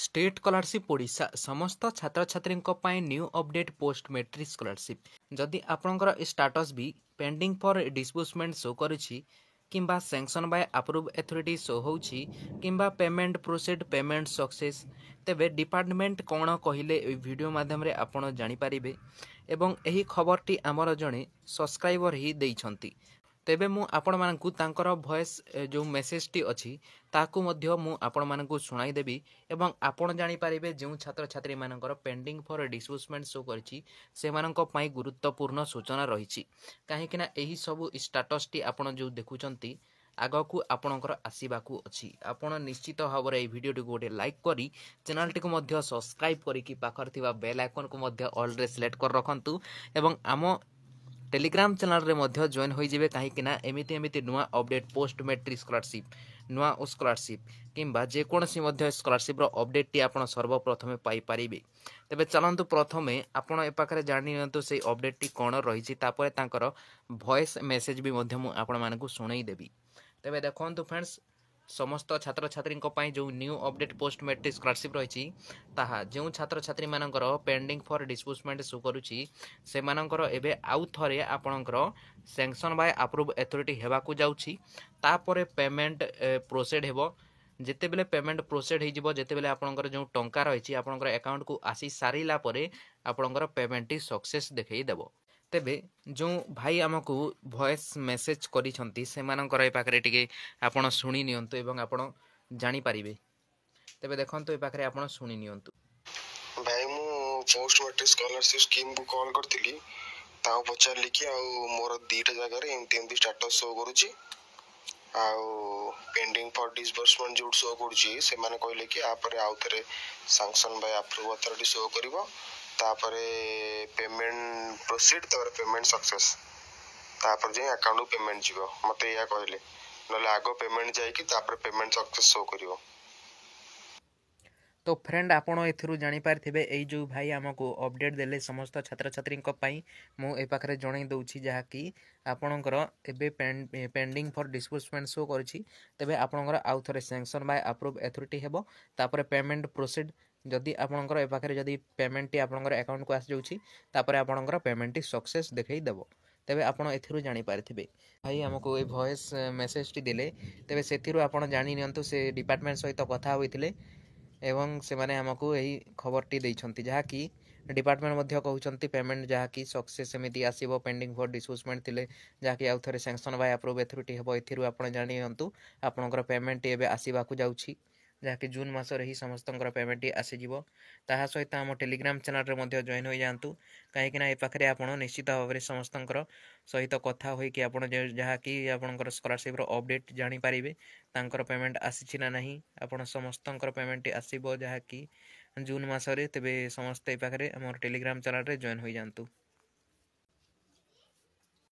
State scholarship Odisha समस्त छात्र छात्री new update post matric scholarship जदि आपणकर स्टाटस भी पेंडिंग फॉर डिस्बर्समेंट शो करुछि किंबा sanction by approve authority show होछि किंबा पेमेंट प्रोसीड पेमेंट सक्सेस तेबे डिपार्टमेंट कौन कहले वीडियो माध्यम रे आपण जानि पारिबे एवं एही खबरटी आमर जणे सब्सक्राइबर ही देइछंती। तेबे मु आपण मानकु तांकर वॉइस जो मेसेज टी अछि ताकू मध्य मु आपण मानकु सुनाई देबी एवं आपण जानि पारिबे जो छात्र छात्री मानकर पेंडिंग फॉर डिस्बर्समेंट शो करछि से मानक पई गुरुत्वपूर्ण सूचना रहिछि काहे कि ना एही सब स्टेटस टी आपण जो देखुचंती आगकू आपणकर आसीबाकू अछि आपण निश्चित भाବରେ এই ভিডিওটি गोटे लाइक करी चैनल टी को मध्य सब्सक्राइब करी कि पाखर थिबा बेल आइकन को मध्य ऑल रे सिलेक्ट कर रखंतु एवं आम टेलीग्राम चैनल रे मध्य जॉइन होई जिवे काहे कि ना एमिति एमिति नुआ अपडेट पोस्ट मैट्रिक स्कॉलरशिप नुआ स्कॉलरशिप किंबा जे कोनसी मध्य स्कॉलरशिप रो अपडेट टी आपण सर्वप्रथमे पाई परिबे। तबे चलंतु प्रथमे आपण ए पाखरे जानि नियंतु से अपडेट टी कोन रहिछि तापरे तांकर वॉइस मेसेज भी मध्य मु आपण मानकु सुनाई देबी। तबे देखंतु फ्रेंड्स समस्त छात्र छात्री जो new update post matric scholarship रही ताहा जो छात्र छात्री मानकर पेंडिंग फॉर डिस्बर्समेंट शो करुछि से मानकर एबे आउ थरे आपणकर सैंक्शन बाय अप्रूव अथॉरिटी हेबाकू जाउछि तापरे पेमेंट प्रोसीड हेबो जेते बेले पेमेंट प्रोसीड हो जेते बेले आपणकर जो टंका रही आपणकर अकाउंट को आसी सारिला परे आपणकर पेमेंट टी सक्सेस देखै देबो। तेबे जो भाई आमको वॉइस मेसेज करिसंती सेमानकर ए पाखरे टिके आपण सुनी नियंतु एवं आपण जानि पारिबे। तेबे देखंतु ए पाखरे आपण सुनी नियंतु। भाई मु पोस्ट मैट्रिक स्कॉलरशिप स्कीम को कॉल करथिली ताऊ पचारली कि आउ मोर दीटा जगह रे एमटी स्टेटस शो करूची आउ पेंडिंग फॉर डिस्बर्समेंट जो शो करूची से माने कहले कि आ परे आउ थरे sanction by approve authority show करिवो तापरे पेमेंट प्रोसीड तापर पेमेंट सक्सेस तापर जे अकाउंट पेमेंट जीवो मते या कहले नले आगो पेमेंट जाई कि तापर पेमेंट सक्सेस शो करिवो। तो फ्रेंड आपण एथिरु जानि पारथिबे एई जो भाई हमको अपडेट देले समस्त छात्र छात्री पई मु ए पाखरे जणाई दउछि जहा कि आपणकर एबे पेंडिंग फॉर डिस्बर्समेंट शो करछि तबे आपणकर आउ थरे सैंक्शन बाय अप्रूव अथॉरिटी हेबो तापर पेमेंट प्रोसीड जदि आपणकर ए पाखरे जदि पेमेंट टी आपणकर अकाउंट को आस जाउछि तापर आपणकर पेमेंट टी सक्सेस देखै देबो। तेबे आपण एथिरु जानि पारथिबे भाई हमको ए वॉइस मेसेज टी देले तेबे सेथिरु आपण जानि नियंतु से डिपार्टमेंट सहित कथा होइतिले एवं से माने हमको यही खबर टी देइछंती जहा कि डिपार्टमेंट मध्य कहउछंती पेमेंट जहा कि सक्सेस सेमिति आसीबो पेंडिंग फॉर डिस्बर्समेंट थिले जहा कि आउ थरे सैंक्शन बाय अप्रूव अथॉरिटी हेबो एथिरु आपण जानि नियंतु आपणकर पेमेंट एबे आसीबाकू जाउछि जहा कि जून मास रे ही समस्तंकर पेमेंट आसी जिवो ताहा सहित हम टेलीग्राम चैनल रे मध्य जॉइन होई जानतु काहे कि ना ए पाखरे आपण निश्चित भाबरे समस्तंकर सहित कथा होई कि आपण जहा कि आपणकर स्कॉलरशिप रो अपडेट जानि पारिबे तांकर पेमेंट आसीछि ना नाही आपण समस्तंकर पेमेंट आसीबो जहा कि जून मास रे तेबे समस्त ए पाखरे हमर टेलीग्राम चैनल रे जॉइन होई जानतु।